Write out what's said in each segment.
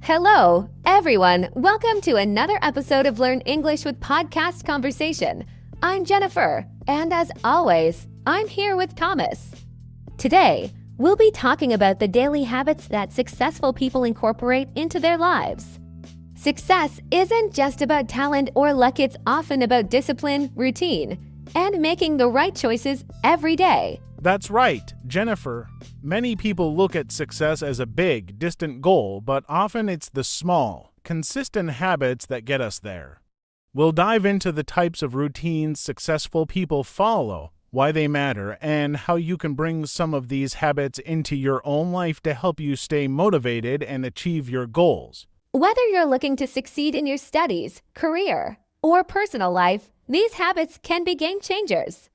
Hello, everyone. Welcome to another episode of Learn English with Podcast Conversation. I'm Jennifer, and as always, I'm here with Thomas. Today, we'll be talking about the daily habits that successful people incorporate into their lives. Success isn't just about talent or luck, it's often about discipline, routine, and making the right choices every day. That's right, Jennifer. Many people look at success as a big, distant goal, but often it's the small, consistent habits that get us there. We'll dive into the types of routines successful people follow, why they matter, and how you can bring some of these habits into your own life to help you stay motivated and achieve your goals. Whether you're looking to succeed in your studies, career, or personal life, these habits can be game changers.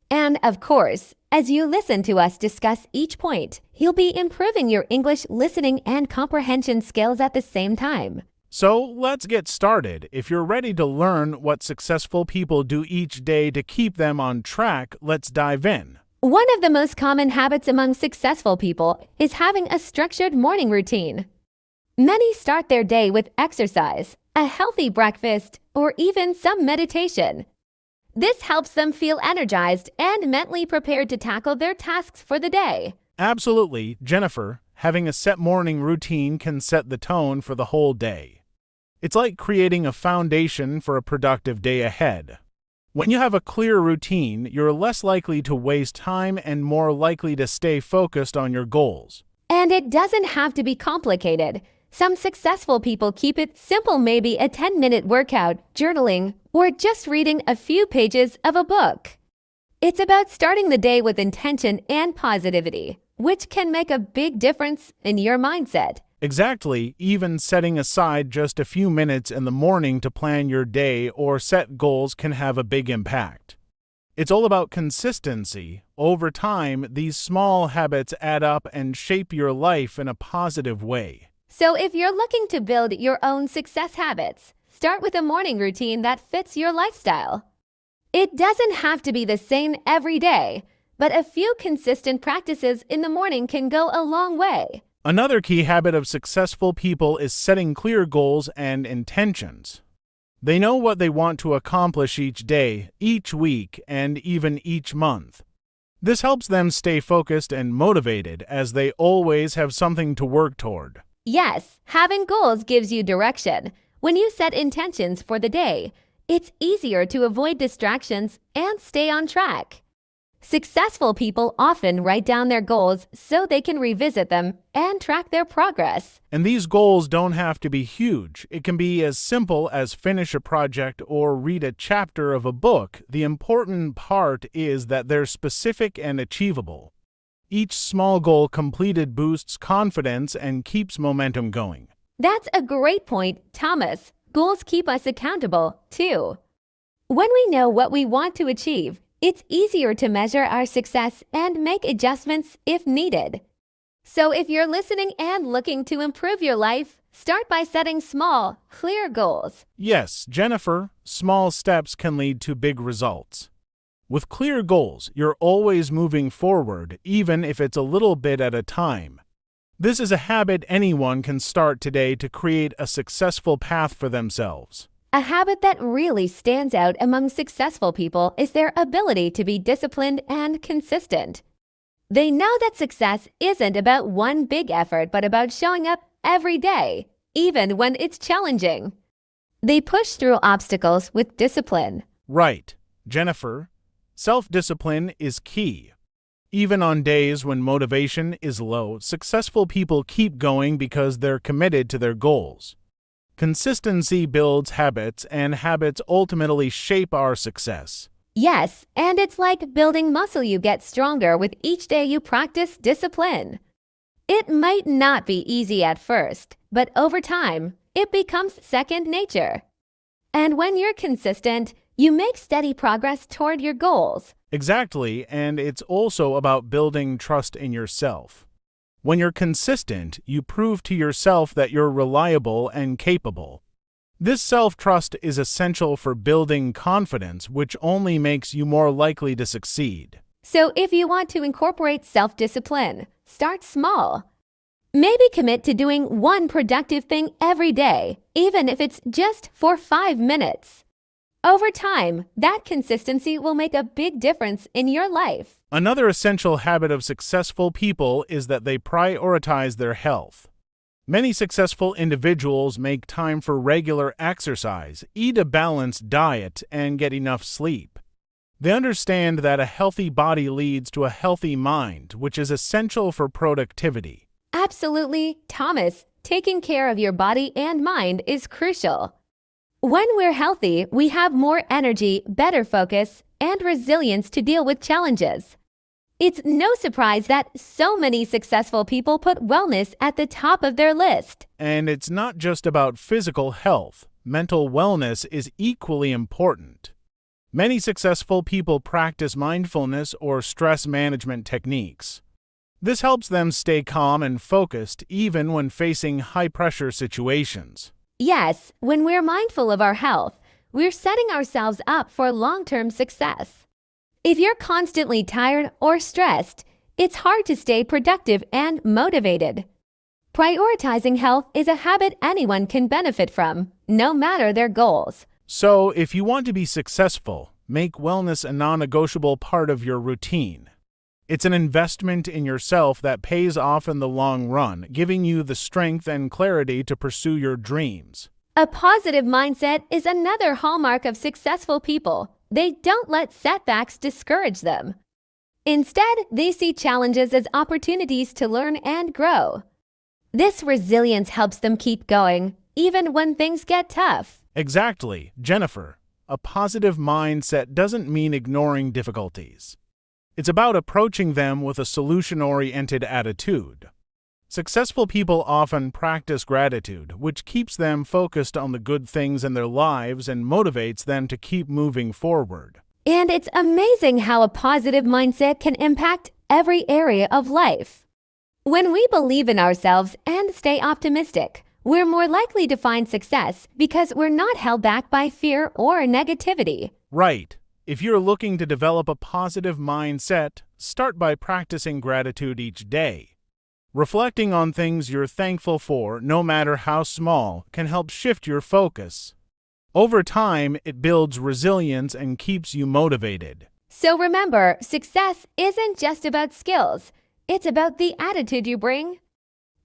And of course, as you listen to us discuss each point, you'll be improving your English listening and comprehension skills at the same time. So let's get started. If you're ready to learn what successful people do each day to keep them on track, let's dive in. One of the most common habits among successful people is having a structured morning routine. Many start their day with exercise, a healthy breakfast, or even some meditation. This helps them feel energized and mentally prepared to tackle their tasks for the day. Absolutely, Jennifer. Having a set morning routine can set the tone for the whole day. It's like creating a foundation for a productive day ahead. When you have a clear routine, you're less likely to waste time and more likely to stay focused on your goals. And it doesn't have to be complicated. Some successful people keep it simple, maybe a 10-minute workout, journaling, or just reading a few pages of a book. It's about starting the day with intention and positivity, which can make a big difference in your mindset. Exactly, even setting aside just a few minutes in the morning to plan your day or set goals can have a big impact. It's all about consistency. Over time, these small habits add up and shape your life in a positive way. So if you're looking to build your own success habits, start with a morning routine that fits your lifestyle. It doesn't have to be the same every day, but a few consistent practices in the morning can go a long way. Another key habit of successful people is setting clear goals and intentions. They know what they want to accomplish each day, each week, and even each month. This helps them stay focused and motivated as they always have something to work toward. Yes, having goals gives you direction. When you set intentions for the day, it's easier to avoid distractions and stay on track. Successful people often write down their goals so they can revisit them and track their progress. And these goals don't have to be huge. It can be as simple as finish a project or read a chapter of a book. The important part is that they're specific and achievable. Each small goal completed boosts confidence and keeps momentum going. That's a great point, Thomas. Goals keep us accountable, too. When we know what we want to achieve, it's easier to measure our success and make adjustments if needed. So if you're listening and looking to improve your life, start by setting small, clear goals. Yes, Jennifer, small steps can lead to big results. With clear goals, you're always moving forward, even if it's a little bit at a time. This is a habit anyone can start today to create a successful path for themselves. A habit that really stands out among successful people is their ability to be disciplined and consistent. They know that success isn't about one big effort, but about showing up every day, even when it's challenging. They push through obstacles with discipline. Right, Jennifer. Self-discipline is key. Even on days when motivation is low, successful people keep going because they're committed to their goals. Consistency builds habits, and habits ultimately shape our success. Yes, and it's like building muscle. You get stronger with each day you practice discipline. It might not be easy at first, but over time, it becomes second nature. And when you're consistent, you make steady progress toward your goals. Exactly, and it's also about building trust in yourself. When you're consistent, you prove to yourself that you're reliable and capable. This self-trust is essential for building confidence, which only makes you more likely to succeed. So if you want to incorporate self-discipline, start small. Maybe commit to doing one productive thing every day, even if it's just for 5 minutes. Over time, that consistency will make a big difference in your life. Another essential habit of successful people is that they prioritize their health. Many successful individuals make time for regular exercise, eat a balanced diet, and get enough sleep. They understand that a healthy body leads to a healthy mind, which is essential for productivity. Absolutely, Thomas. Taking care of your body and mind is crucial. When we're healthy, we have more energy, better focus, and resilience to deal with challenges. It's no surprise that so many successful people put wellness at the top of their list. And it's not just about physical health. Mental wellness is equally important. Many successful people practice mindfulness or stress management techniques. This helps them stay calm and focused even when facing high-pressure situations. Yes, when we're mindful of our health, we're setting ourselves up for long-term success. If you're constantly tired or stressed, it's hard to stay productive and motivated. Prioritizing health is a habit anyone can benefit from, no matter their goals. So, if you want to be successful, make wellness a non-negotiable part of your routine. It's an investment in yourself that pays off in the long run, giving you the strength and clarity to pursue your dreams. A positive mindset is another hallmark of successful people. They don't let setbacks discourage them. Instead, they see challenges as opportunities to learn and grow. This resilience helps them keep going, even when things get tough. Exactly, Jennifer. A positive mindset doesn't mean ignoring difficulties. It's about approaching them with a solution-oriented attitude. Successful people often practice gratitude, which keeps them focused on the good things in their lives and motivates them to keep moving forward. And it's amazing how a positive mindset can impact every area of life. When we believe in ourselves and stay optimistic, we're more likely to find success because we're not held back by fear or negativity. Right. If you're looking to develop a positive mindset, start by practicing gratitude each day. Reflecting on things you're thankful for, no matter how small, can help shift your focus. Over time, it builds resilience and keeps you motivated. So remember, success isn't just about skills. It's about the attitude you bring.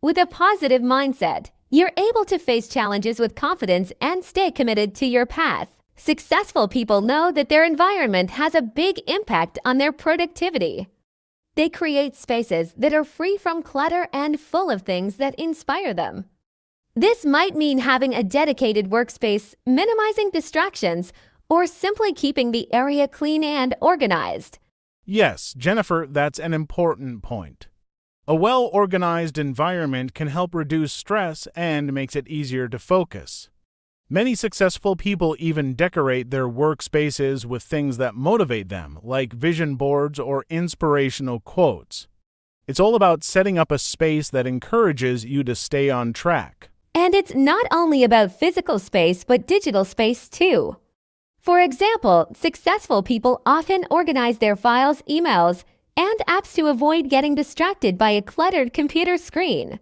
With a positive mindset, you're able to face challenges with confidence and stay committed to your path. Successful people know that their environment has a big impact on their productivity. They create spaces that are free from clutter and full of things that inspire them. This might mean having a dedicated workspace, minimizing distractions, or simply keeping the area clean and organized. Yes, Jennifer, that's an important point. A well-organized environment can help reduce stress and makes it easier to focus. Many successful people even decorate their workspaces with things that motivate them, like vision boards or inspirational quotes. It's all about setting up a space that encourages you to stay on track. And it's not only about physical space, but digital space too. For example, successful people often organize their files, emails, and apps to avoid getting distracted by a cluttered computer screen.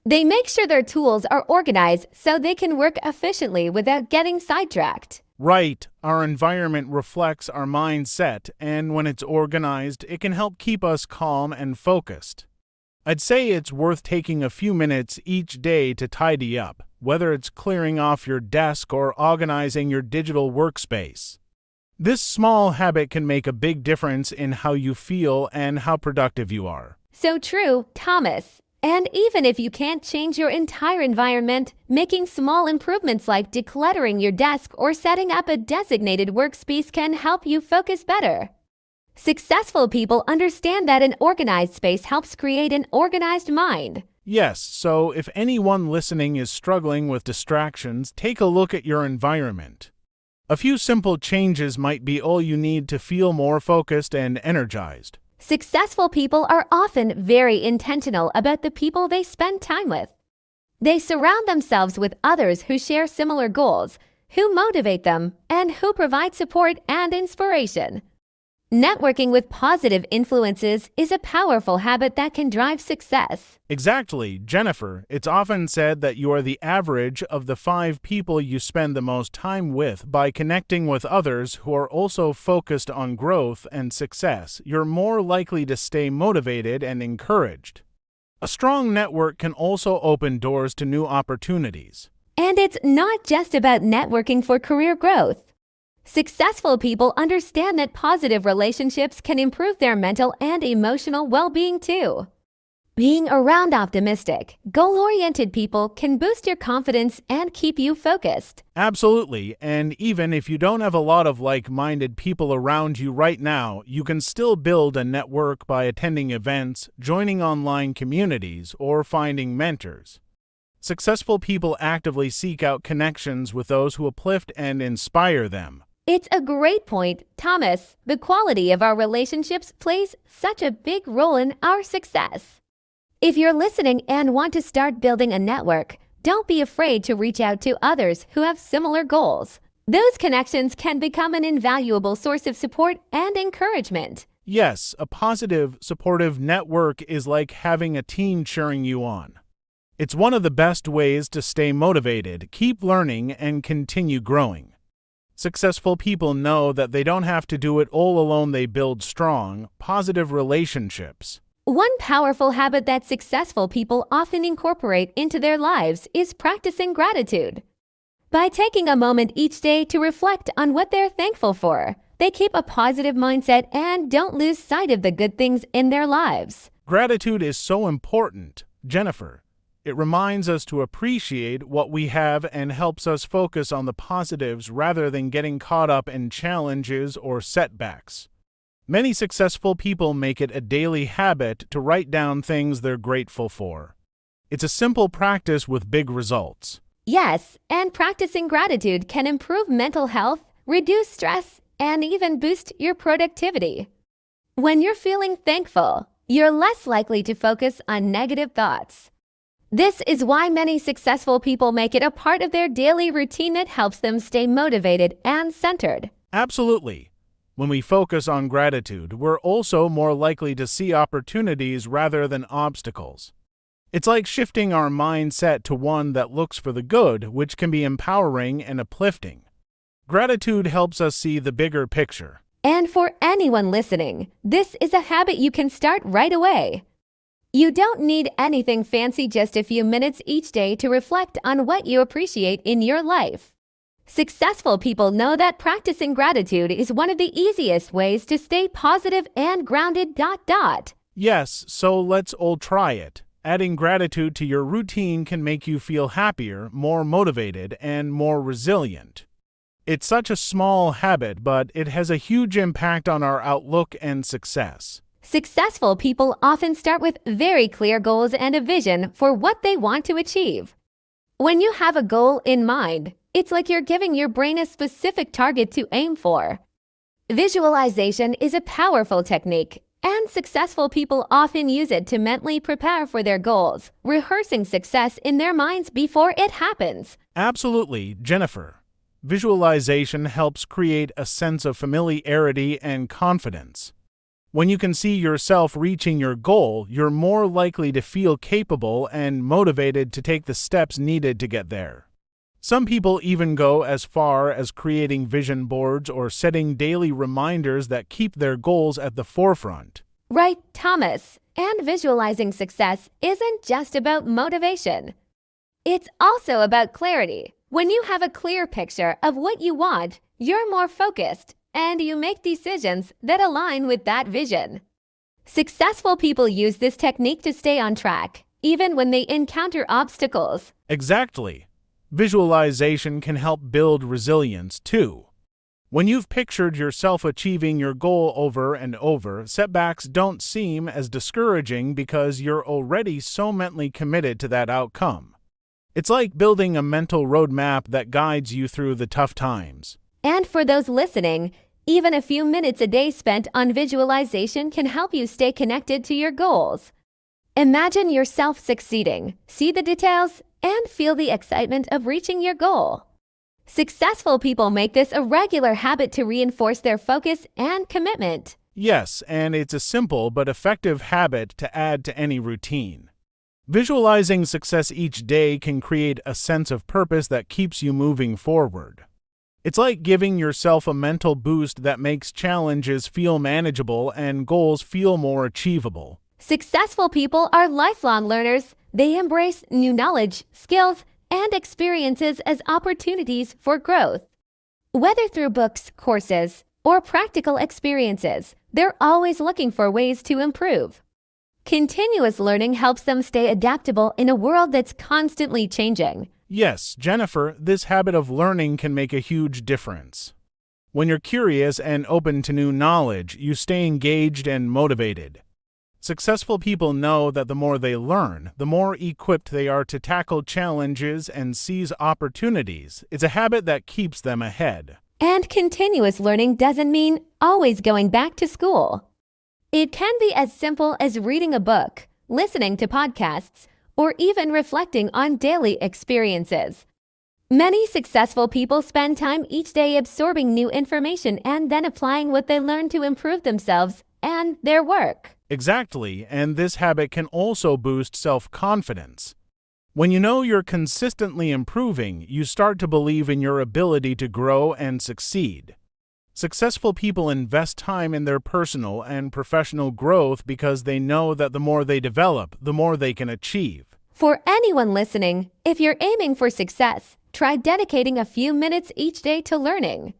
They make sure their tools are organized so they can work efficiently without getting sidetracked. Right, our environment reflects our mindset, and when it's organized, it can help keep us calm and focused. I'd say it's worth taking a few minutes each day to tidy up, whether it's clearing off your desk or organizing your digital workspace. This small habit can make a big difference in how you feel and how productive you are. So true, Thomas. And even if you can't change your entire environment, making small improvements like decluttering your desk or setting up a designated workspace can help you focus better. Successful people understand that an organized space helps create an organized mind. Yes, so if anyone listening is struggling with distractions, take a look at your environment. A few simple changes might be all you need to feel more focused and energized. Successful people are often very intentional about the people they spend time with. They surround themselves with others who share similar goals, who motivate them, and who provide support and inspiration. Networking with positive influences is a powerful habit that can drive success. Exactly, Jennifer. It's often said that you are the average of the 5 people you spend the most time with. By connecting with others who are also focused on growth and success, you're more likely to stay motivated and encouraged. A strong network can also open doors to new opportunities. And it's not just about networking for career growth. Successful people understand that positive relationships can improve their mental and emotional well-being too. Being around optimistic, goal-oriented people can boost your confidence and keep you focused. Absolutely, and even if you don't have a lot of like-minded people around you right now, you can still build a network by attending events, joining online communities, or finding mentors. Successful people actively seek out connections with those who uplift and inspire them. It's a great point, Thomas. The quality of our relationships plays such a big role in our success. If you're listening and want to start building a network, don't be afraid to reach out to others who have similar goals. Those connections can become an invaluable source of support and encouragement. Yes, a positive, supportive network is like having a team cheering you on. It's one of the best ways to stay motivated, keep learning, and continue growing. Successful people know that they don't have to do it all alone. They build strong, positive relationships. One powerful habit that successful people often incorporate into their lives is practicing gratitude. By taking a moment each day to reflect on what they're thankful for, they keep a positive mindset and don't lose sight of the good things in their lives. Gratitude is so important, Jennifer. It reminds us to appreciate what we have and helps us focus on the positives rather than getting caught up in challenges or setbacks. Many successful people make it a daily habit to write down things they're grateful for. It's a simple practice with big results. Yes, and practicing gratitude can improve mental health, reduce stress, and even boost your productivity. When you're feeling thankful, you're less likely to focus on negative thoughts. This is why many successful people make it a part of their daily routine that helps them stay motivated and centered. Absolutely. When we focus on gratitude, we're also more likely to see opportunities rather than obstacles. It's like shifting our mindset to one that looks for the good, which can be empowering and uplifting. Gratitude helps us see the bigger picture. And for anyone listening, this is a habit you can start right away. You don't need anything fancy, just a few minutes each day to reflect on what you appreciate in your life. Successful people know that practicing gratitude is one of the easiest ways to stay positive and grounded. Yes, so let's all try it. Adding gratitude to your routine can make you feel happier, more motivated, and more resilient. It's such a small habit, but it has a huge impact on our outlook and success. Successful people often start with very clear goals and a vision for what they want to achieve. When you have a goal in mind, it's like you're giving your brain a specific target to aim for. Visualization is a powerful technique, and successful people often use it to mentally prepare for their goals, rehearsing success in their minds before it happens. Absolutely, Jennifer. Visualization helps create a sense of familiarity and confidence. When you can see yourself reaching your goal, you're more likely to feel capable and motivated to take the steps needed to get there. Some people even go as far as creating vision boards or setting daily reminders that keep their goals at the forefront. Right, Thomas. And visualizing success isn't just about motivation. It's also about clarity. When you have a clear picture of what you want, you're more focused, and you make decisions that align with that vision. Successful people use this technique to stay on track, even when they encounter obstacles. Exactly. Visualization can help build resilience, too. When you've pictured yourself achieving your goal over and over, setbacks don't seem as discouraging because you're already so mentally committed to that outcome. It's like building a mental roadmap that guides you through the tough times. And for those listening, even a few minutes a day spent on visualization can help you stay connected to your goals. Imagine yourself succeeding, see the details, and feel the excitement of reaching your goal. Successful people make this a regular habit to reinforce their focus and commitment. Yes, and it's a simple but effective habit to add to any routine. Visualizing success each day can create a sense of purpose that keeps you moving forward. It's like giving yourself a mental boost that makes challenges feel manageable and goals feel more achievable. Successful people are lifelong learners. They embrace new knowledge, skills, and experiences as opportunities for growth. Whether through books, courses, or practical experiences, they're always looking for ways to improve. Continuous learning helps them stay adaptable in a world that's constantly changing. Yes, Jennifer, this habit of learning can make a huge difference. When you're curious and open to new knowledge, you stay engaged and motivated. Successful people know that the more they learn, the more equipped they are to tackle challenges and seize opportunities. It's a habit that keeps them ahead. And continuous learning doesn't mean always going back to school. It can be as simple as reading a book, listening to podcasts, or even reflecting on daily experiences. Many successful people spend time each day absorbing new information and then applying what they learn to improve themselves and their work. Exactly, and this habit can also boost self-confidence. When you know you're consistently improving, you start to believe in your ability to grow and succeed. Successful people invest time in their personal and professional growth because they know that the more they develop, the more they can achieve. For anyone listening, if you're aiming for success, try dedicating a few minutes each day to learning.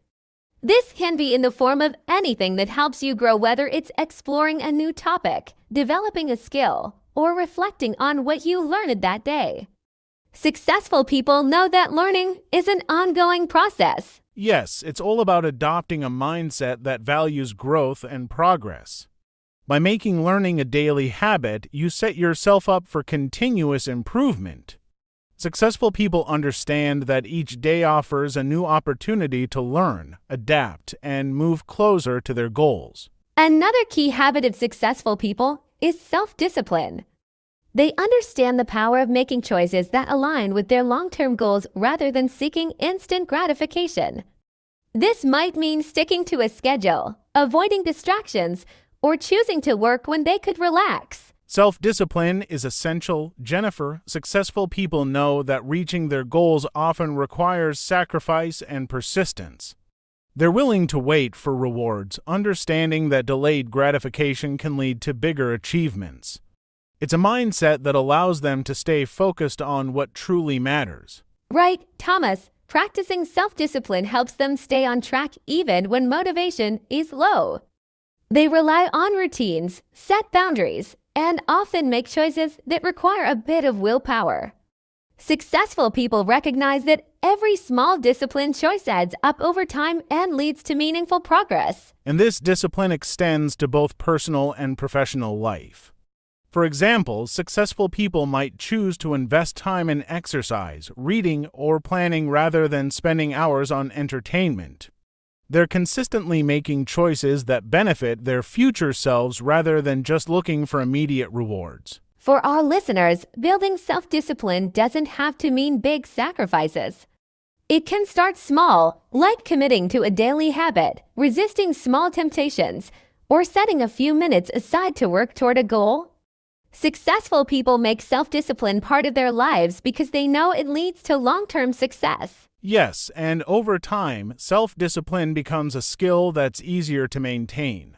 This can be in the form of anything that helps you grow, whether it's exploring a new topic, developing a skill, or reflecting on what you learned that day. Successful people know that learning is an ongoing process. Yes, it's all about adopting a mindset that values growth and progress. By making learning a daily habit, you set yourself up for continuous improvement. Successful people understand that each day offers a new opportunity to learn, adapt, and move closer to their goals. Another key habit of successful people is self-discipline. They understand the power of making choices that align with their long-term goals rather than seeking instant gratification. This might mean sticking to a schedule, avoiding distractions, or choosing to work when they could relax. Self-discipline is essential, Jennifer. Successful people know that reaching their goals often requires sacrifice and persistence. They're willing to wait for rewards, understanding that delayed gratification can lead to bigger achievements. It's a mindset that allows them to stay focused on what truly matters. Right, Thomas. Practicing self-discipline helps them stay on track even when motivation is low. They rely on routines, set boundaries, and often make choices that require a bit of willpower. Successful people recognize that every small discipline choice adds up over time and leads to meaningful progress. And this discipline extends to both personal and professional life. For example, successful people might choose to invest time in exercise, reading, or planning rather than spending hours on entertainment. They're consistently making choices that benefit their future selves rather than just looking for immediate rewards. For our listeners, building self-discipline doesn't have to mean big sacrifices. It can start small, like committing to a daily habit, resisting small temptations, or setting a few minutes aside to work toward a goal. Successful people make self-discipline part of their lives because they know it leads to long-term success. Yes, and over time, self-discipline becomes a skill that's easier to maintain.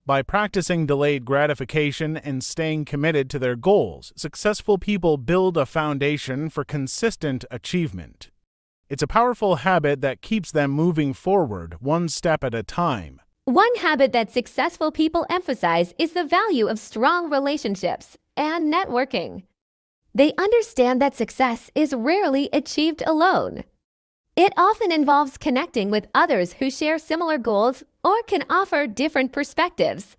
By practicing delayed gratification and staying committed to their goals, successful people build a foundation for consistent achievement. It's a powerful habit that keeps them moving forward one step at a time. One habit that successful people emphasize is the value of strong relationships and networking. They understand that success is rarely achieved alone. It often involves connecting with others who share similar goals or can offer different perspectives.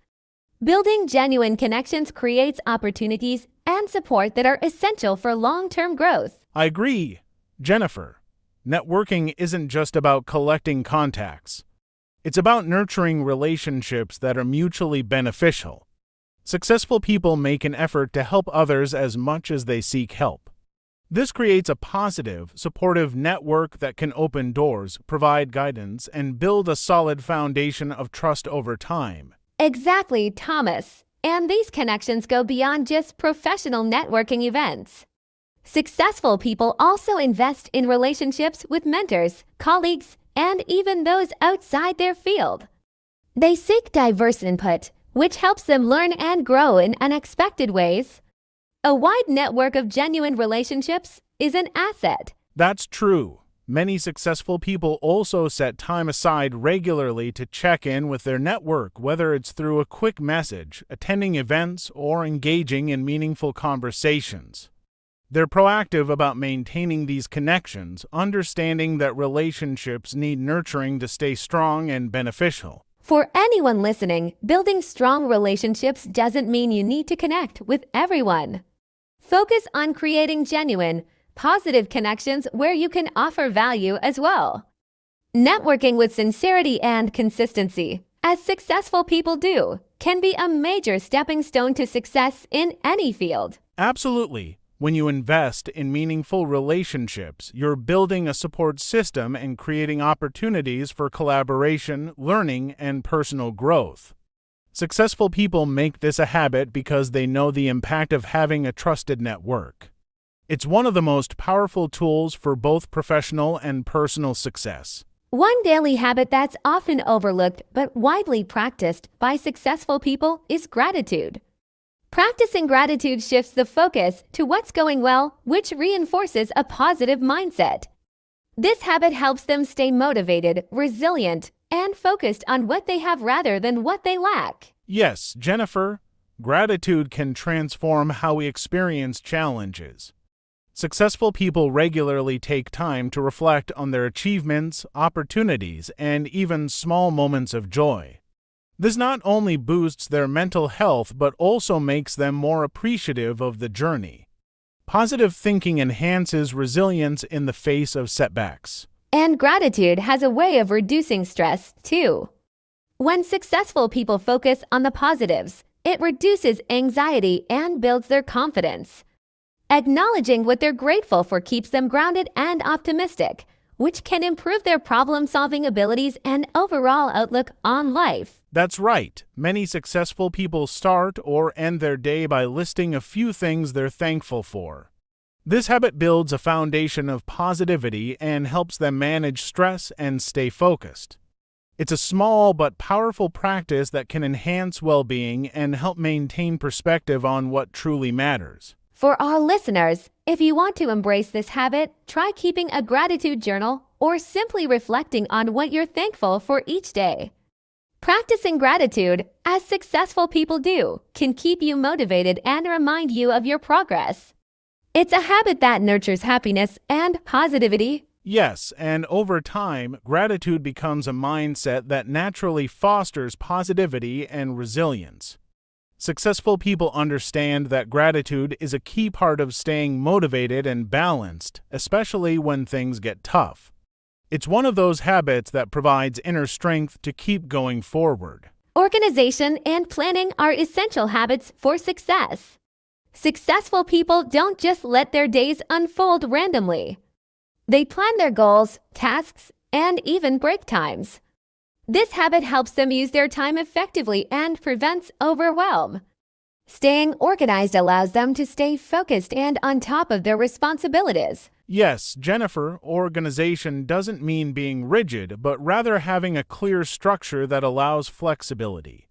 Building genuine connections creates opportunities and support that are essential for long-term growth. I agree, Jennifer. Networking isn't just about collecting contacts. It's about nurturing relationships that are mutually beneficial. Successful people make an effort to help others as much as they seek help. This creates a positive, supportive network that can open doors, provide guidance, and build a solid foundation of trust over time. Exactly, Thomas. And these connections go beyond just professional networking events. Successful people also invest in relationships with mentors, colleagues, and even those outside their field. They seek diverse input, which helps them learn and grow in unexpected ways. A wide network of genuine relationships is an asset. That's true. Many successful people also set time aside regularly to check in with their network, whether it's through a quick message, attending events, or engaging in meaningful conversations. They're proactive about maintaining these connections, understanding that relationships need nurturing to stay strong and beneficial. For anyone listening, building strong relationships doesn't mean you need to connect with everyone. Focus on creating genuine, positive connections where you can offer value as well. Networking with sincerity and consistency, as successful people do, can be a major stepping stone to success in any field. Absolutely. When you invest in meaningful relationships, you're building a support system and creating opportunities for collaboration, learning, and personal growth. Successful people make this a habit because they know the impact of having a trusted network. It's one of the most powerful tools for both professional and personal success. One daily habit that's often overlooked but widely practiced by successful people is gratitude. Practicing gratitude shifts the focus to what's going well, which reinforces a positive mindset. This habit helps them stay motivated, resilient, and focused on what they have rather than what they lack. Yes, Jennifer, gratitude can transform how we experience challenges. Successful people regularly take time to reflect on their achievements, opportunities, and even small moments of joy. This not only boosts their mental health but also makes them more appreciative of the journey. Positive thinking enhances resilience in the face of setbacks. And gratitude has a way of reducing stress, too. When successful people focus on the positives, it reduces anxiety and builds their confidence. Acknowledging what they're grateful for keeps them grounded and optimistic, which can improve their problem-solving abilities and overall outlook on life. That's right. Many successful people start or end their day by listing a few things they're thankful for. This habit builds a foundation of positivity and helps them manage stress and stay focused. It's a small but powerful practice that can enhance well-being and help maintain perspective on what truly matters. For our listeners, if you want to embrace this habit, try keeping a gratitude journal or simply reflecting on what you're thankful for each day. Practicing gratitude, as successful people do, can keep you motivated and remind you of your progress. It's a habit that nurtures happiness and positivity. Yes, and over time, gratitude becomes a mindset that naturally fosters positivity and resilience. Successful people understand that gratitude is a key part of staying motivated and balanced, especially when things get tough. It's one of those habits that provides inner strength to keep going forward. Organization and planning are essential habits for success. Successful people don't just let their days unfold randomly. They plan their goals, tasks, and even break times. This habit helps them use their time effectively and prevents overwhelm. Staying organized allows them to stay focused and on top of their responsibilities. Yes, Jennifer, organization doesn't mean being rigid, but rather having a clear structure that allows flexibility.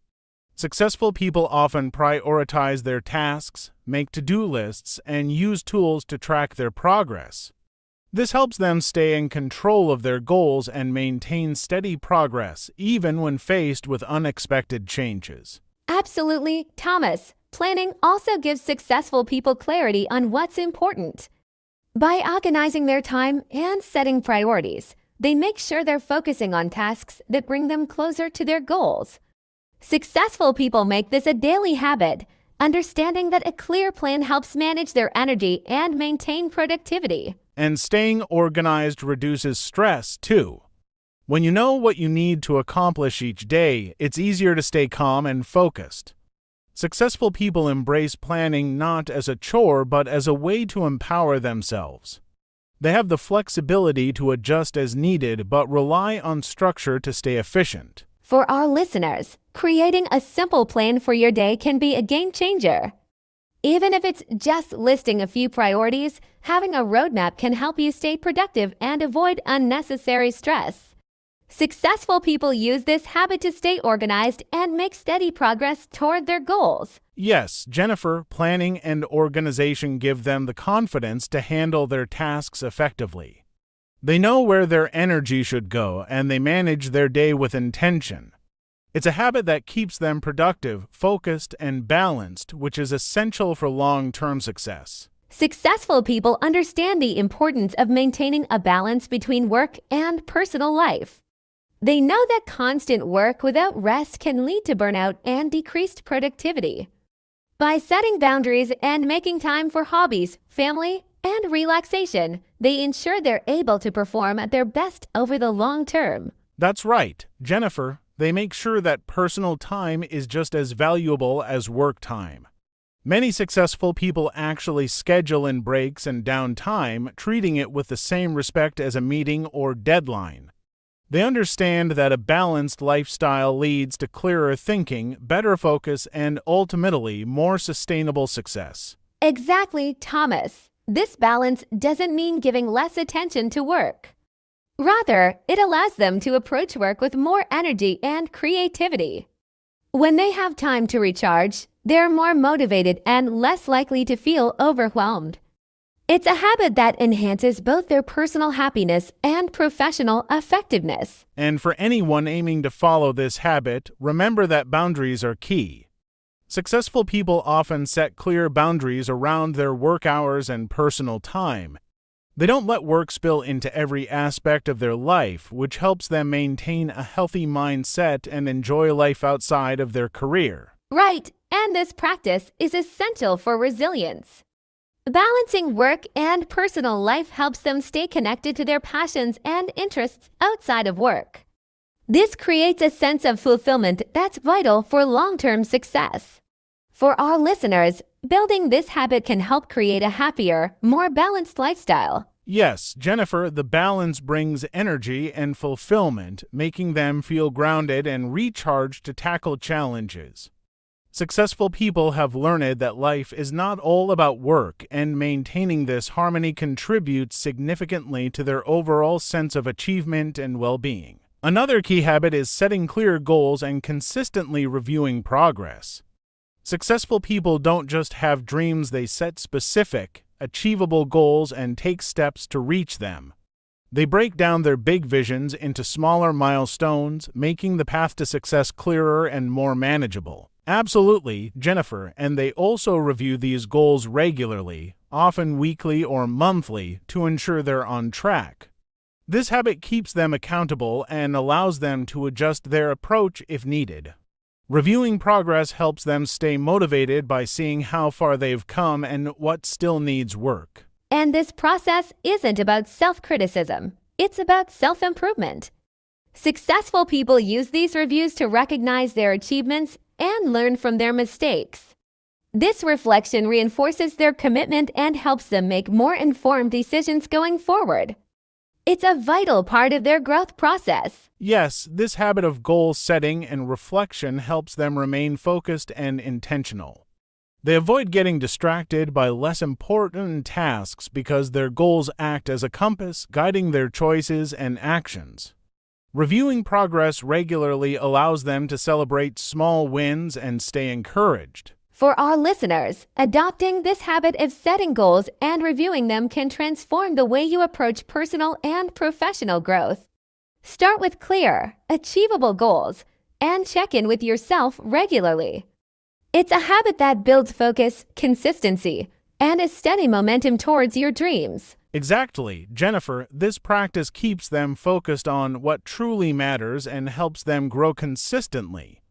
Successful people often prioritize their tasks, make to-do lists, and use tools to track their progress. This helps them stay in control of their goals and maintain steady progress, even when faced with unexpected changes. Absolutely, Thomas. Planning also gives successful people clarity on what's important. By organizing their time and setting priorities, they make sure they're focusing on tasks that bring them closer to their goals. Successful people make this a daily habit, understanding that a clear plan helps manage their energy and maintain productivity. And staying organized reduces stress, too. When you know what you need to accomplish each day, it's easier to stay calm and focused. Successful people embrace planning not as a chore but as a way to empower themselves. They have the flexibility to adjust as needed but rely on structure to stay efficient. For our listeners, Creating a simple plan for your day can be a game changer. Even if it's just listing a few priorities, having a roadmap can help you stay productive and avoid unnecessary stress. Successful people use this habit to stay organized and make steady progress toward their goals. Yes, Jennifer, planning and organization give them the confidence to handle their tasks effectively. They know where their energy should go, and they manage their day with intention. It's a habit that keeps them productive, focused, and balanced, which is essential for long-term success. Successful people understand the importance of maintaining a balance between work and personal life. They know that constant work without rest can lead to burnout and decreased productivity. By setting boundaries and making time for hobbies, family, and relaxation, they ensure they're able to perform at their best over the long term. That's right, Jennifer. They make sure that personal time is just as valuable as work time. Many successful people actually schedule in breaks and downtime, treating it with the same respect as a meeting or deadline. They understand that a balanced lifestyle leads to clearer thinking, better focus, and ultimately more sustainable success. Exactly, Thomas. This balance doesn't mean giving less attention to work. Rather, it allows them to approach work with more energy and creativity. When they have time to recharge, they're more motivated and less likely to feel overwhelmed. It's a habit that enhances both their personal happiness and professional effectiveness. And for anyone aiming to follow this habit, remember that boundaries are key. Successful people often set clear boundaries around their work hours and personal time. They don't let work spill into every aspect of their life, which helps them maintain a healthy mindset and enjoy life outside of their career. Right, and this practice is essential for resilience. Balancing work and personal life helps them stay connected to their passions and interests outside of work. This creates a sense of fulfillment that's vital for long-term success. For our listeners, building this habit can help create a happier, more balanced lifestyle. Yes, Jennifer, the balance brings energy and fulfillment, making them feel grounded and recharged to tackle challenges. Successful people have learned that life is not all about work, and maintaining this harmony contributes significantly to their overall sense of achievement and well-being. Another key habit is setting clear goals and consistently reviewing progress. Successful people don't just have dreams, they set specific, achievable goals and take steps to reach them. They break down their big visions into smaller milestones, making the path to success clearer and more manageable. Absolutely, Jennifer, and they also review these goals regularly, often weekly or monthly, to ensure they're on track. This habit keeps them accountable and allows them to adjust their approach if needed. Reviewing progress helps them stay motivated by seeing how far they've come and what still needs work. And this process isn't about self-criticism, it's about self-improvement. Successful people use these reviews to recognize their achievements and learn from their mistakes. This reflection reinforces their commitment and helps them make more informed decisions going forward. It's a vital part of their growth process. Yes, this habit of goal setting and reflection helps them remain focused and intentional. They avoid getting distracted by less important tasks because their goals act as a compass, guiding their choices and actions. Reviewing progress regularly allows them to celebrate small wins and stay encouraged. For our listeners, adopting this habit of setting goals and reviewing them can transform the way you approach personal and professional growth. Start with clear, achievable goals and check in with yourself regularly. It's a habit that builds focus, consistency, and a steady momentum towards your dreams. Exactly, Jennifer. This practice keeps them focused on what truly matters and helps them grow consistently.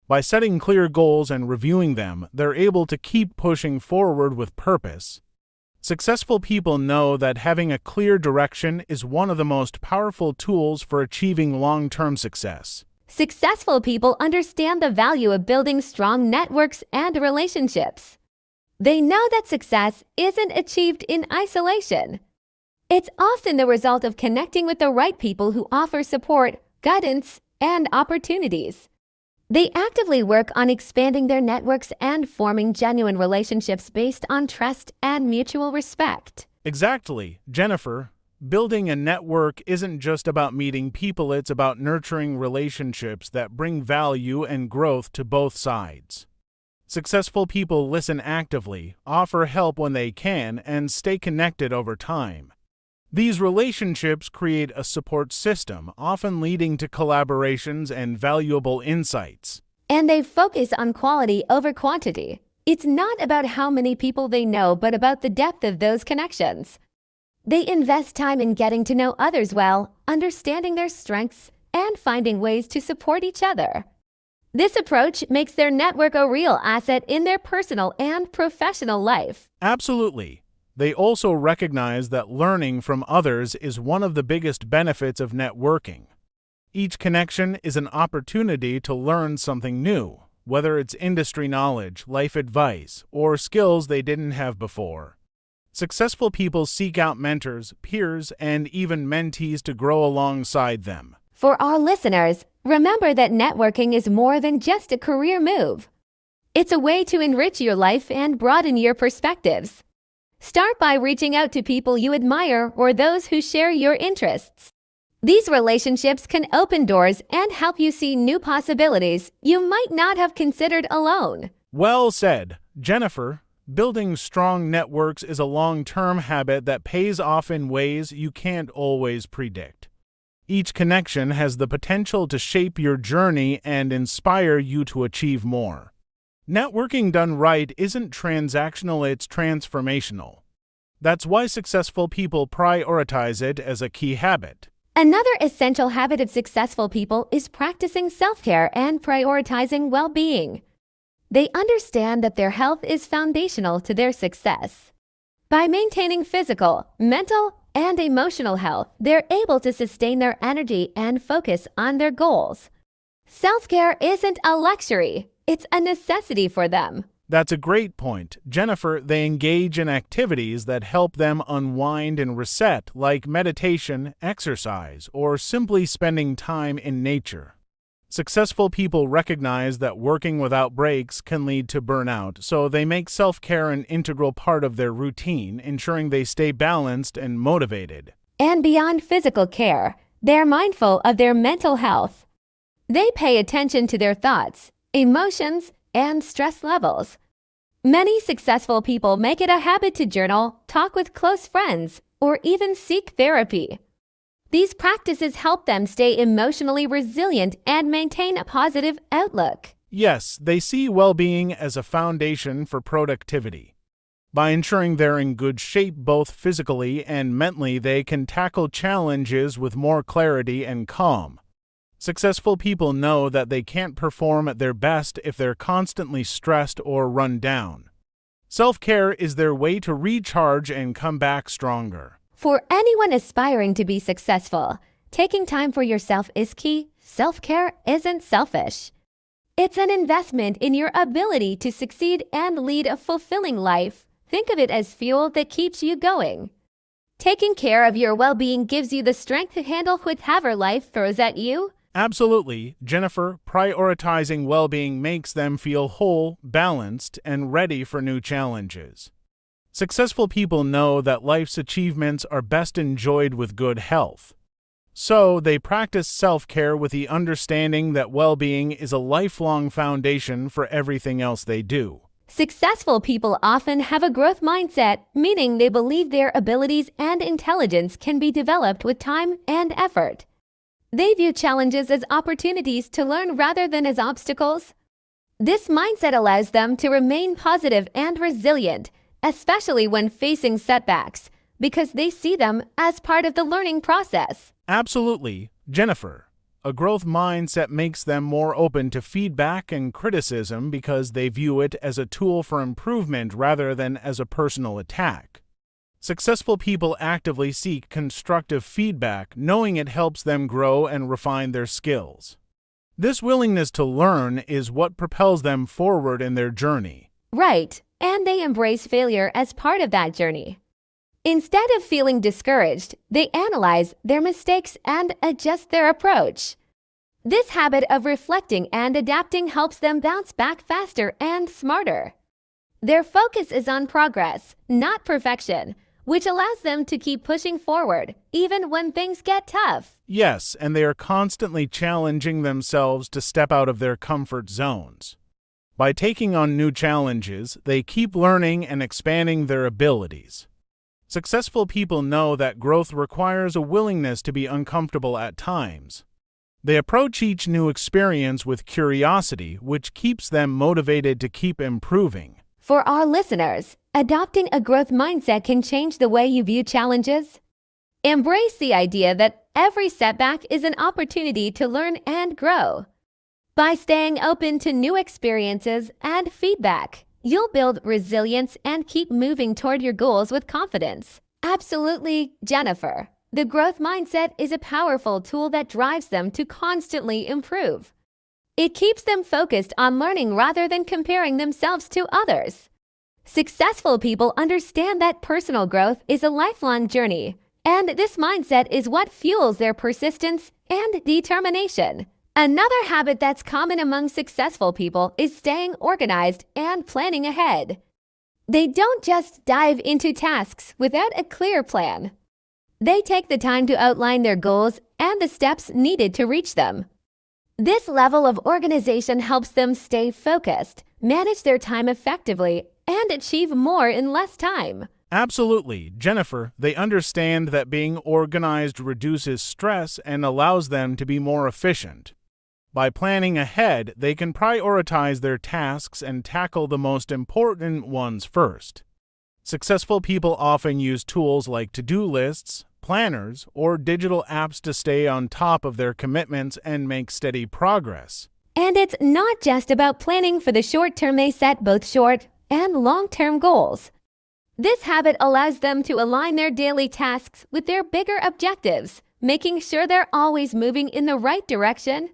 By setting clear goals and reviewing them, they're able to keep pushing forward with purpose. Successful people know that having a clear direction is one of the most powerful tools for achieving long-term success. Successful people understand the value of building strong networks and relationships. They know that success isn't achieved in isolation. It's often the result of connecting with the right people who offer support, guidance, and opportunities. They actively work on expanding their networks and forming genuine relationships based on trust and mutual respect. Exactly, Jennifer. Building a network isn't just about meeting people, it's about nurturing relationships that bring value and growth to both sides. Successful people listen actively, offer help when they can, and stay connected over time. These relationships create a support system, often leading to collaborations and valuable insights. And they focus on quality over quantity. It's not about how many people they know, but about the depth of those connections. They invest time in getting to know others well, understanding their strengths, and finding ways to support each other. This approach makes their network a real asset in their personal and professional life. Absolutely. They also recognize that learning from others is one of the biggest benefits of networking. Each connection is an opportunity to learn something new, whether it's industry knowledge, life advice, or skills they didn't have before. Successful people seek out mentors, peers, and even mentees to grow alongside them. For our listeners, remember that networking is more than just a career move. It's a way to enrich your life and broaden your perspectives. Start by reaching out to people you admire or those who share your interests. These relationships can open doors and help you see new possibilities you might not have considered alone. Well said, Jennifer. Building strong networks is a long-term habit that pays off in ways you can't always predict. Each connection has the potential to shape your journey and inspire you to achieve more. Networking done right isn't transactional, it's transformational. That's why successful people prioritize it as a key habit. Another essential habit of successful people is practicing self-care and prioritizing well-being. They understand that their health is foundational to their success. By maintaining physical, mental, and emotional health, they're able to sustain their energy and focus on their goals. Self-care isn't a luxury, it's a necessity for them. That's a great point, Jennifer. They engage in activities that help them unwind and reset, like meditation, exercise, or simply spending time in nature. Successful people recognize that working without breaks can lead to burnout, so they make self-care an integral part of their routine, ensuring they stay balanced and motivated. And beyond physical care, they're mindful of their mental health. They pay attention to their thoughts, emotions, and stress levels. Many successful people make it a habit to journal, talk with close friends, or even seek therapy. These practices help them stay emotionally resilient and maintain a positive outlook. Yes, they see well-being as a foundation for productivity. By ensuring they're in good shape both physically and mentally, they can tackle challenges with more clarity and calm. Successful people know that they can't perform at their best if they're constantly stressed or run down. Self-care is their way to recharge and come back stronger. For anyone aspiring to be successful, taking time for yourself is key. Self-care isn't selfish. It's an investment in your ability to succeed and lead a fulfilling life. Think of it as fuel that keeps you going. Taking care of your well-being gives you the strength to handle whatever life throws at you. Absolutely, Jennifer. Prioritizing well-being makes them feel whole, balanced, and ready for new challenges. Successful people know that life's achievements are best enjoyed with good health. So, they practice self-care with the understanding that well-being is a lifelong foundation for everything else they do. Successful people often have a growth mindset, meaning they believe their abilities and intelligence can be developed with time and effort. They view challenges as opportunities to learn rather than as obstacles. This mindset allows them to remain positive and resilient, especially when facing setbacks, because they see them as part of the learning process. Absolutely, Jennifer. A growth mindset makes them more open to feedback and criticism because they view it as a tool for improvement rather than as a personal attack. Successful people actively seek constructive feedback, knowing it helps them grow and refine their skills. This willingness to learn is what propels them forward in their journey. Right, and they embrace failure as part of that journey. Instead of feeling discouraged, they analyze their mistakes and adjust their approach. This habit of reflecting and adapting helps them bounce back faster and smarter. Their focus is on progress, not perfection, which allows them to keep pushing forward, even when things get tough. Yes, and they are constantly challenging themselves to step out of their comfort zones. By taking on new challenges, they keep learning and expanding their abilities. Successful people know that growth requires a willingness to be uncomfortable at times. They approach each new experience with curiosity, which keeps them motivated to keep improving. For our listeners, adopting a growth mindset can change the way you view challenges. Embrace the idea that every setback is an opportunity to learn and grow. By staying open to new experiences and feedback, you'll build resilience and keep moving toward your goals with confidence. Absolutely, Jennifer. The growth mindset is a powerful tool that drives them to constantly improve. It keeps them focused on learning rather than comparing themselves to others. Successful people understand that personal growth is a lifelong journey, and this mindset is what fuels their persistence and determination. Another habit that's common among successful people is staying organized and planning ahead. They don't just dive into tasks without a clear plan. They take the time to outline their goals and the steps needed to reach them. This level of organization helps them stay focused, manage their time effectively, and achieve more in less time. Absolutely, Jennifer. They understand that being organized reduces stress and allows them to be more efficient. By planning ahead, they can prioritize their tasks and tackle the most important ones first. Successful people often use tools like to-do lists, planners, or digital apps to stay on top of their commitments and make steady progress. And it's not just about planning for the short term. They set both short and long-term goals. This habit allows them to align their daily tasks with their bigger objectives, making sure they're always moving in the right direction.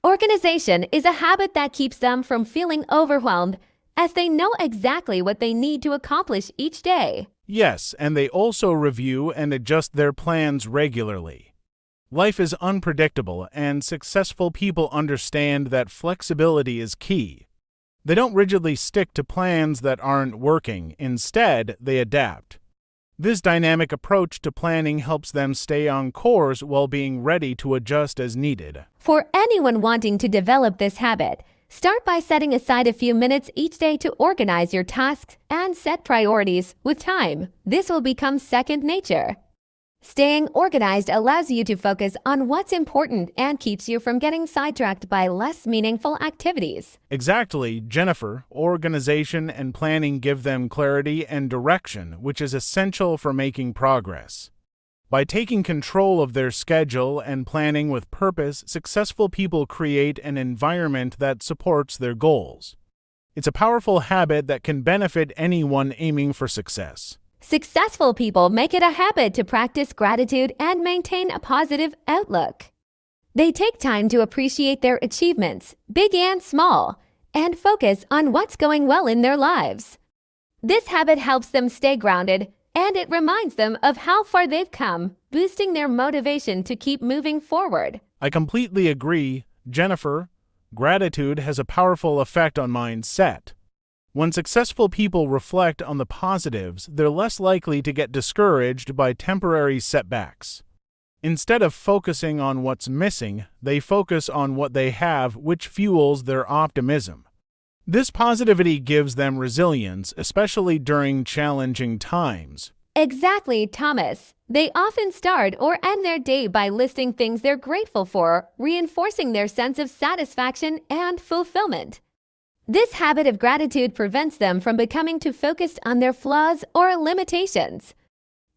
Organization is a habit that keeps them from feeling overwhelmed, as they know exactly what they need to accomplish each day. Yes, and they also review and adjust their plans regularly. Life is unpredictable, and successful people understand that flexibility is key. They don't rigidly stick to plans that aren't working. Instead, they adapt. This dynamic approach to planning helps them stay on course while being ready to adjust as needed. For anyone wanting to develop this habit, start by setting aside a few minutes each day to organize your tasks and set priorities with time. This will become second nature. Staying organized allows you to focus on what's important and keeps you from getting sidetracked by less meaningful activities. Exactly, Jennifer. Organization and planning give them clarity and direction, which is essential for making progress. By taking control of their schedule and planning with purpose, successful people create an environment that supports their goals. It's a powerful habit that can benefit anyone aiming for success. Successful people make it a habit to practice gratitude and maintain a positive outlook. They take time to appreciate their achievements, big and small, and focus on what's going well in their lives. This habit helps them stay grounded, and it reminds them of how far they've come, boosting their motivation to keep moving forward. I completely agree, Jennifer. Gratitude has a powerful effect on mindset. When successful people reflect on the positives, they're less likely to get discouraged by temporary setbacks. Instead of focusing on what's missing, they focus on what they have, which fuels their optimism. This positivity gives them resilience, especially during challenging times. Exactly, Thomas. They often start or end their day by listing things they're grateful for, reinforcing their sense of satisfaction and fulfillment. This habit of gratitude prevents them from becoming too focused on their flaws or limitations.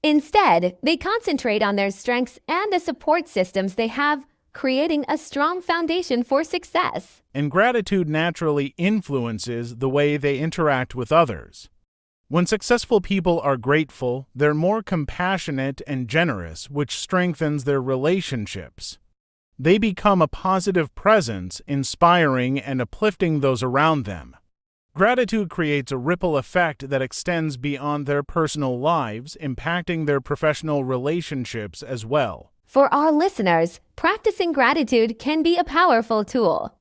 Instead, they concentrate on their strengths and the support systems they have, creating a strong foundation for success. And gratitude naturally influences the way they interact with others. When successful people are grateful, they're more compassionate and generous, which strengthens their relationships. They become a positive presence, inspiring and uplifting those around them. Gratitude creates a ripple effect that extends beyond their personal lives, impacting their professional relationships as well. For our listeners, practicing gratitude can be a powerful tool.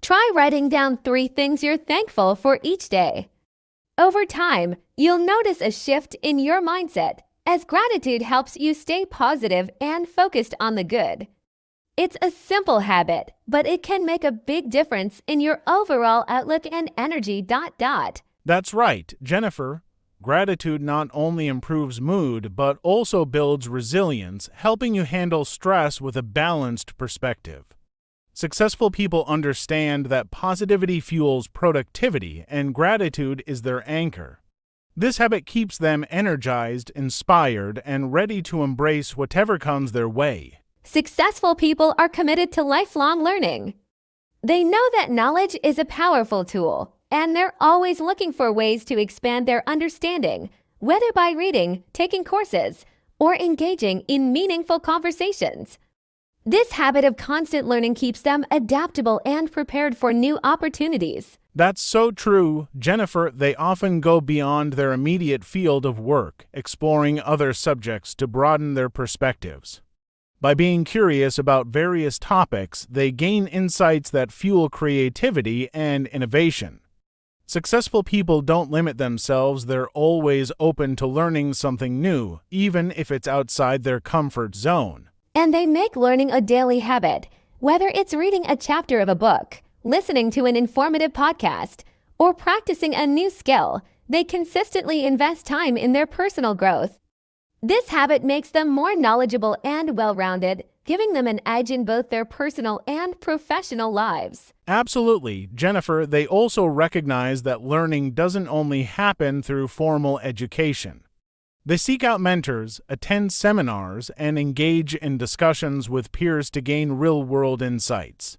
Try writing down 3 things you're thankful for each day. Over time, you'll notice a shift in your mindset as gratitude helps you stay positive and focused on the good. It's a simple habit, but it can make a big difference in your overall outlook and energy. That's right, Jennifer. Gratitude not only improves mood, but also builds resilience, helping you handle stress with a balanced perspective. Successful people understand that positivity fuels productivity, and gratitude is their anchor. This habit keeps them energized, inspired, and ready to embrace whatever comes their way. Successful people are committed to lifelong learning. They know that knowledge is a powerful tool, and they're always looking for ways to expand their understanding, whether by reading, taking courses, or engaging in meaningful conversations. This habit of constant learning keeps them adaptable and prepared for new opportunities. That's so true, Jennifer. They often go beyond their immediate field of work, exploring other subjects to broaden their perspectives. By being curious about various topics, they gain insights that fuel creativity and innovation. Successful people don't limit themselves, they're always open to learning something new, even if it's outside their comfort zone. And they make learning a daily habit, whether it's reading a chapter of a book, listening to an informative podcast, or practicing a new skill. They consistently invest time in their personal growth. This habit makes them more knowledgeable and well-rounded, giving them an edge in both their personal and professional lives. Absolutely, Jennifer. They also recognize that learning doesn't only happen through formal education. They seek out mentors, attend seminars, and engage in discussions with peers to gain real-world insights.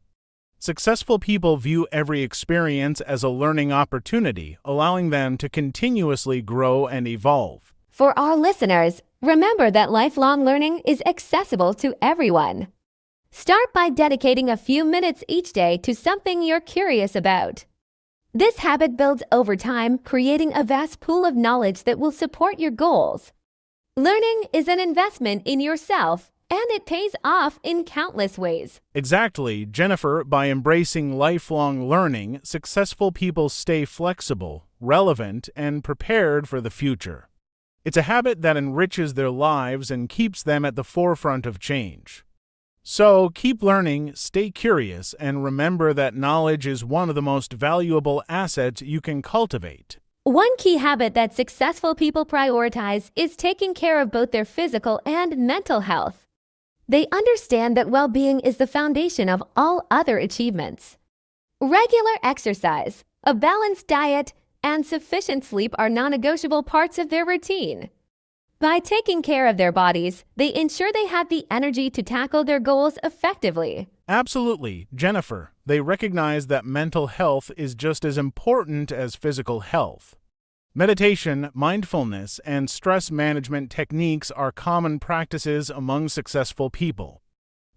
Successful people view every experience as a learning opportunity, allowing them to continuously grow and evolve. For our listeners, remember that lifelong learning is accessible to everyone. Start by dedicating a few minutes each day to something you're curious about. This habit builds over time, creating a vast pool of knowledge that will support your goals. Learning is an investment in yourself, and it pays off in countless ways. Exactly, Jennifer. By embracing lifelong learning, successful people stay flexible, relevant, and prepared for the future. It's a habit that enriches their lives and keeps them at the forefront of change. So keep learning, stay curious, and remember that knowledge is one of the most valuable assets you can cultivate. One key habit that successful people prioritize is taking care of both their physical and mental health. They understand that well-being is the foundation of all other achievements. Regular exercise, a balanced diet, and sufficient sleep are non-negotiable parts of their routine. By taking care of their bodies, they ensure they have the energy to tackle their goals effectively. Absolutely, Jennifer. They recognize that mental health is just as important as physical health. Meditation, mindfulness, and stress management techniques are common practices among successful people.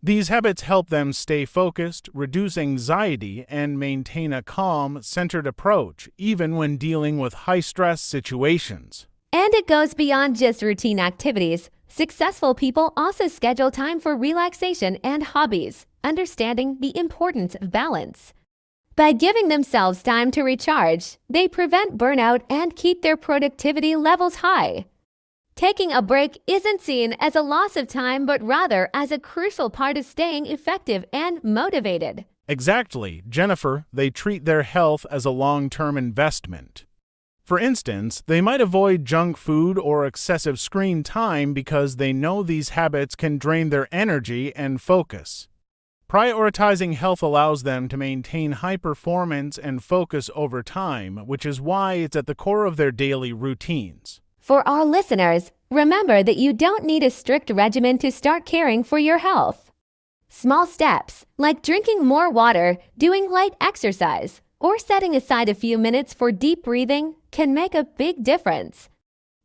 These habits help them stay focused, reduce anxiety, and maintain a calm, centered approach, even when dealing with high-stress situations. And it goes beyond just routine activities. Successful people also schedule time for relaxation and hobbies, understanding the importance of balance. By giving themselves time to recharge, they prevent burnout and keep their productivity levels high. Taking a break isn't seen as a loss of time, but rather as a crucial part of staying effective and motivated. Exactly, Jennifer. They treat their health as a long-term investment. For instance, they might avoid junk food or excessive screen time because they know these habits can drain their energy and focus. Prioritizing health allows them to maintain high performance and focus over time, which is why it's at the core of their daily routines. For our listeners, remember that you don't need a strict regimen to start caring for your health. Small steps, like drinking more water, doing light exercise, or setting aside a few minutes for deep breathing, can make a big difference.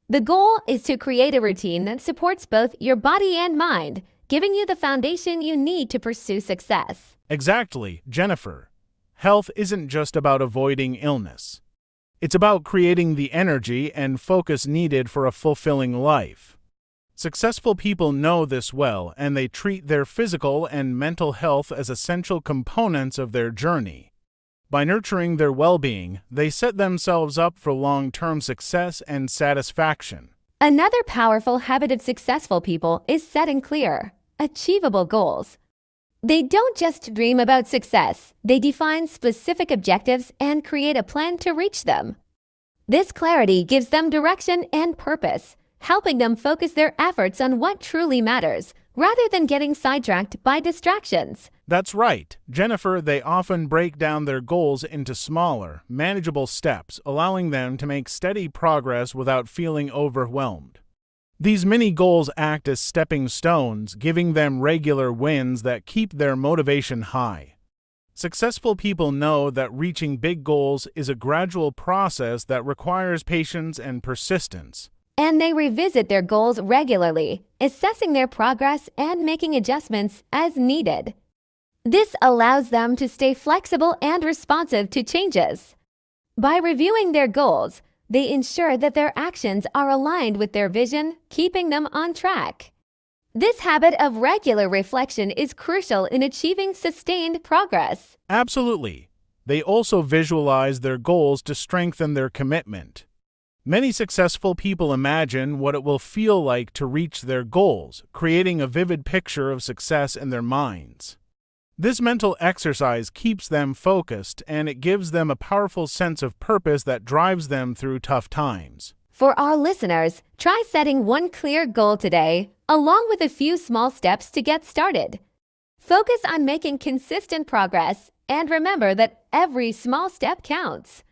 The goal is to create a routine that supports both your body and mind, giving you the foundation you need to pursue success. Exactly, Jennifer. Health isn't just about avoiding illness. It's about creating the energy and focus needed for a fulfilling life. Successful people know this well, and they treat their physical and mental health as essential components of their journey. By nurturing their well-being, they set themselves up for long-term success and satisfaction. Another powerful habit of successful people is setting clear, achievable goals. They don't just dream about success, they define specific objectives and create a plan to reach them. This clarity gives them direction and purpose, helping them focus their efforts on what truly matters, rather than getting sidetracked by distractions. That's right, Jennifer. They often break down their goals into smaller, manageable steps, allowing them to make steady progress without feeling overwhelmed. These mini goals act as stepping stones, giving them regular wins that keep their motivation high. Successful people know that reaching big goals is a gradual process that requires patience and persistence. And they revisit their goals regularly, assessing their progress and making adjustments as needed. This allows them to stay flexible and responsive to changes. By reviewing their goals, they ensure that their actions are aligned with their vision, keeping them on track. This habit of regular reflection is crucial in achieving sustained progress. Absolutely. They also visualize their goals to strengthen their commitment. Many successful people imagine what it will feel like to reach their goals, creating a vivid picture of success in their minds. This mental exercise keeps them focused, and it gives them a powerful sense of purpose that drives them through tough times. For our listeners, try setting one clear goal today, along with a few small steps to get started. Focus on making consistent progress, and remember that every small step counts.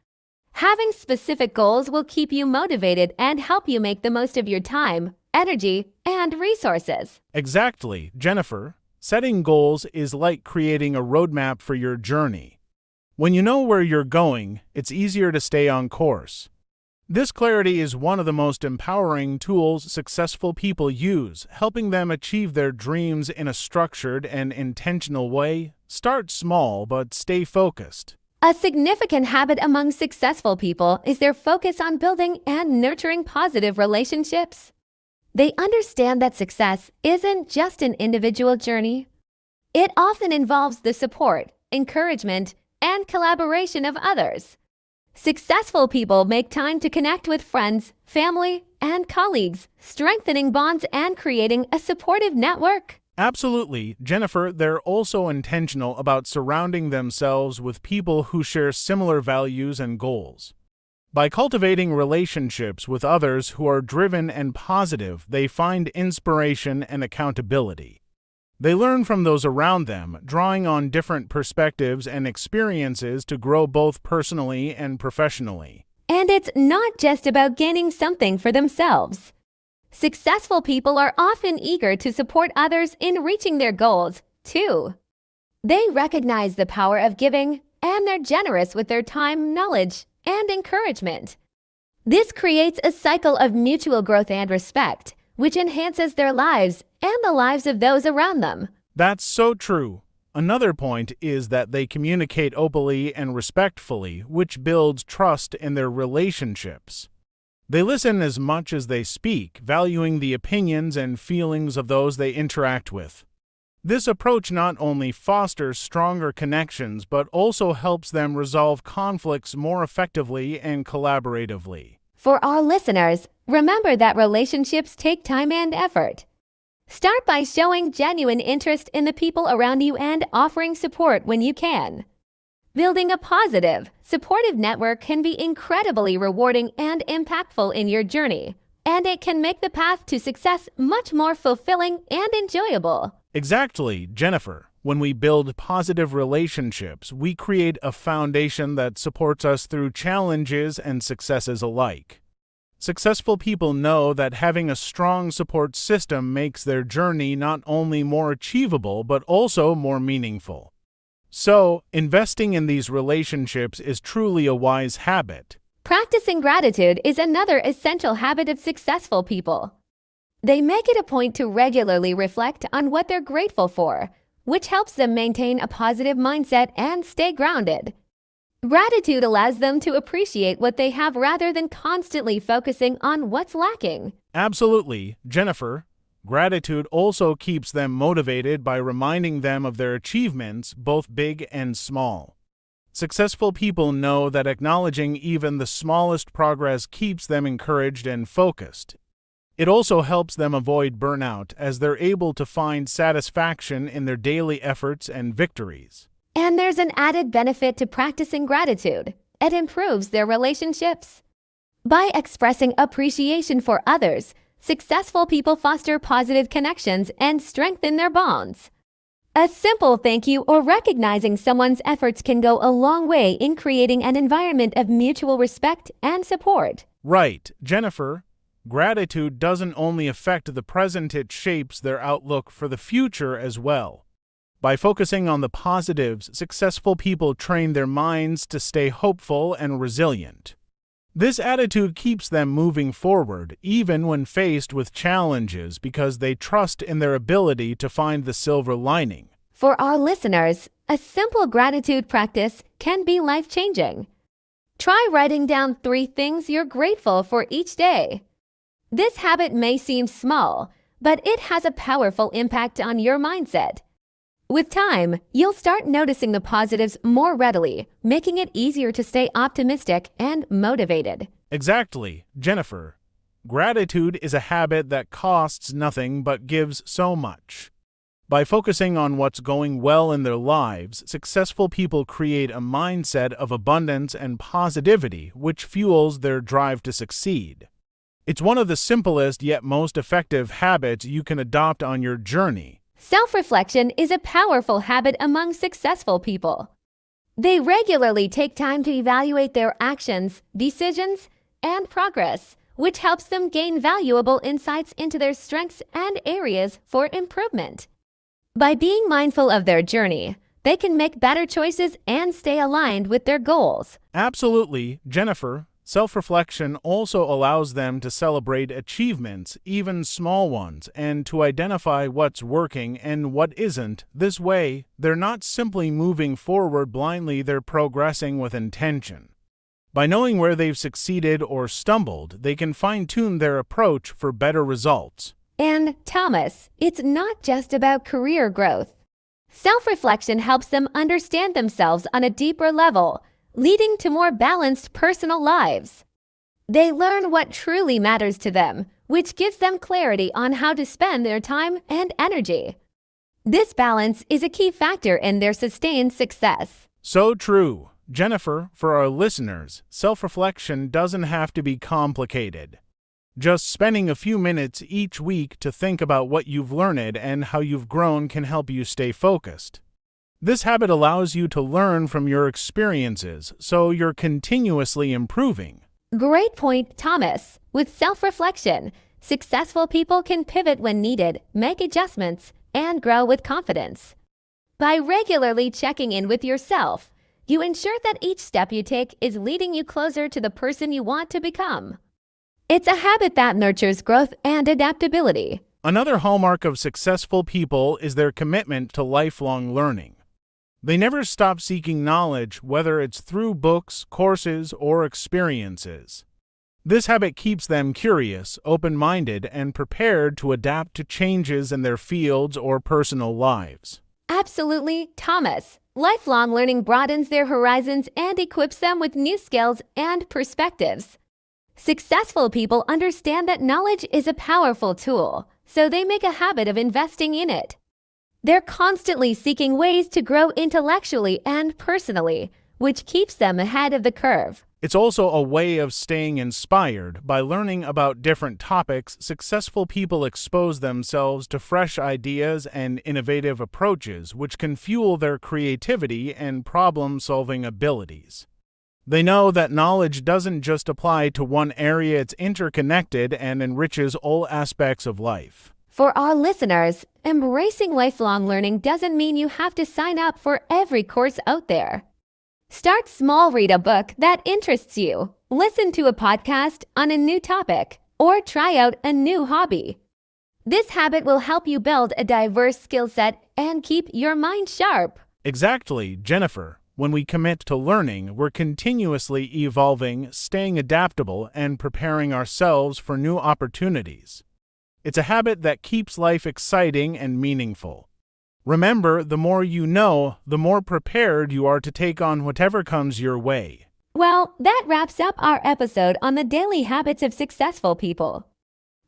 Having specific goals will keep you motivated and help you make the most of your time, energy, and resources. Exactly, Jennifer. Setting goals is like creating a roadmap for your journey. When you know where you're going, it's easier to stay on course. This clarity is one of the most empowering tools successful people use, helping them achieve their dreams in a structured and intentional way. Start small, but stay focused. A significant habit among successful people is their focus on building and nurturing positive relationships. They understand that success isn't just an individual journey. It often involves the support, encouragement, and collaboration of others. Successful people make time to connect with friends, family, and colleagues, strengthening bonds and creating a supportive network. Absolutely, Jennifer. They're also intentional about surrounding themselves with people who share similar values and goals. By cultivating relationships with others who are driven and positive, they find inspiration and accountability. They learn from those around them, drawing on different perspectives and experiences to grow both personally and professionally. And it's not just about gaining something for themselves. Successful people are often eager to support others in reaching their goals, too. They recognize the power of giving, and they're generous with their time, knowledge, and encouragement. This creates a cycle of mutual growth and respect, which enhances their lives and the lives of those around them. That's so true. Another point is that they communicate openly and respectfully, which builds trust in their relationships. They listen as much as they speak, valuing the opinions and feelings of those they interact with. This approach not only fosters stronger connections, but also helps them resolve conflicts more effectively and collaboratively. For our listeners, remember that relationships take time and effort. Start by showing genuine interest in the people around you and offering support when you can. Building a positive, supportive network can be incredibly rewarding and impactful in your journey, and it can make the path to success much more fulfilling and enjoyable. Exactly, Jennifer. When we build positive relationships, we create a foundation that supports us through challenges and successes alike. Successful people know that having a strong support system makes their journey not only more achievable, but also more meaningful. So, investing in these relationships is truly a wise habit. Practicing gratitude is another essential habit of successful people. They make it a point to regularly reflect on what they're grateful for, which helps them maintain a positive mindset and stay grounded. Gratitude allows them to appreciate what they have rather than constantly focusing on what's lacking. Absolutely, Jennifer. Gratitude also keeps them motivated by reminding them of their achievements, both big and small. Successful people know that acknowledging even the smallest progress keeps them encouraged and focused. It also helps them avoid burnout as they're able to find satisfaction in their daily efforts and victories. And there's an added benefit to practicing gratitude. It improves their relationships. By expressing appreciation for others, successful people foster positive connections and strengthen their bonds. A simple thank you or recognizing someone's efforts can go a long way in creating an environment of mutual respect and support. Right, Jennifer. Gratitude doesn't only affect the present, it shapes their outlook for the future as well. By focusing on the positives, successful people train their minds to stay hopeful and resilient. This attitude keeps them moving forward, even when faced with challenges, because they trust in their ability to find the silver lining. For our listeners, a simple gratitude practice can be life-changing. Try writing down 3 things you're grateful for each day. This habit may seem small, but it has a powerful impact on your mindset. With time, you'll start noticing the positives more readily, making it easier to stay optimistic and motivated. Exactly, Jennifer. Gratitude is a habit that costs nothing but gives so much. By focusing on what's going well in their lives, successful people create a mindset of abundance and positivity, which fuels their drive to succeed. It's one of the simplest yet most effective habits you can adopt on your journey. Self-reflection is a powerful habit among successful people. They regularly take time to evaluate their actions, decisions, and progress, which helps them gain valuable insights into their strengths and areas for improvement. By being mindful of their journey, they can make better choices and stay aligned with their goals. Absolutely, Jennifer. Self-reflection also allows them to celebrate achievements, even small ones, and to identify what's working and what isn't. This way, they're not simply moving forward blindly, they're progressing with intention. By knowing where they've succeeded or stumbled, they can fine-tune their approach for better results. And Thomas, it's not just about career growth. Self-reflection helps them understand themselves on a deeper level, leading to more balanced personal lives. They learn what truly matters to them, which gives them clarity on how to spend their time and energy. This balance is a key factor in their sustained success. So true. Jennifer, for our listeners, self-reflection doesn't have to be complicated. Just spending a few minutes each week to think about what you've learned and how you've grown can help you stay focused. This habit allows you to learn from your experiences, so you're continuously improving. Great point, Thomas. With self-reflection, successful people can pivot when needed, make adjustments, and grow with confidence. By regularly checking in with yourself, you ensure that each step you take is leading you closer to the person you want to become. It's a habit that nurtures growth and adaptability. Another hallmark of successful people is their commitment to lifelong learning. They never stop seeking knowledge, whether it's through books, courses, or experiences. This habit keeps them curious, open-minded, and prepared to adapt to changes in their fields or personal lives. Absolutely, Thomas. Lifelong learning broadens their horizons and equips them with new skills and perspectives. Successful people understand that knowledge is a powerful tool, so they make a habit of investing in it. They're constantly seeking ways to grow intellectually and personally, which keeps them ahead of the curve. It's also a way of staying inspired. By learning about different topics, successful people expose themselves to fresh ideas and innovative approaches, which can fuel their creativity and problem-solving abilities. They know that knowledge doesn't just apply to one area, it's interconnected and enriches all aspects of life. For our listeners, embracing lifelong learning doesn't mean you have to sign up for every course out there. Start small, read a book that interests you, listen to a podcast on a new topic, or try out a new hobby. This habit will help you build a diverse skill set and keep your mind sharp. Exactly, Jennifer. When we commit to learning, we're continuously evolving, staying adaptable, and preparing ourselves for new opportunities. It's a habit that keeps life exciting and meaningful. Remember, the more you know, the more prepared you are to take on whatever comes your way. Well, that wraps up our episode on the daily habits of successful people.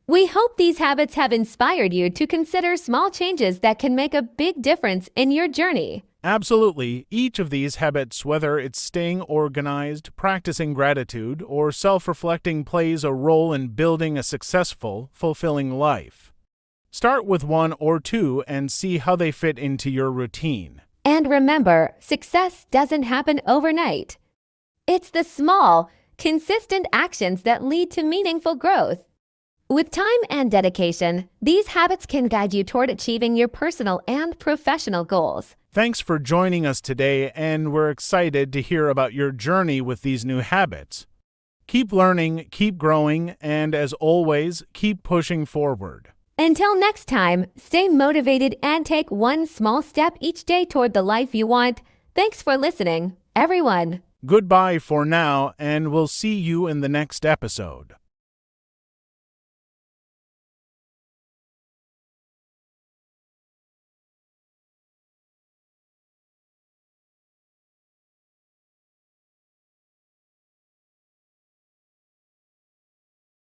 We hope these habits have inspired you to consider small changes that can make a big difference in your journey. Absolutely. Each of these habits, whether it's staying organized, practicing gratitude, or self-reflecting, plays a role in building a successful, fulfilling life. Start with one or two and see how they fit into your routine. And remember, success doesn't happen overnight. It's the small, consistent actions that lead to meaningful growth. With time and dedication, these habits can guide you toward achieving your personal and professional goals. Thanks for joining us today, and we're excited to hear about your journey with these new habits. Keep learning, keep growing, and as always, keep pushing forward. Until next time, stay motivated and take one small step each day toward the life you want. Thanks for listening, everyone. Goodbye for now, and we'll see you in the next episode.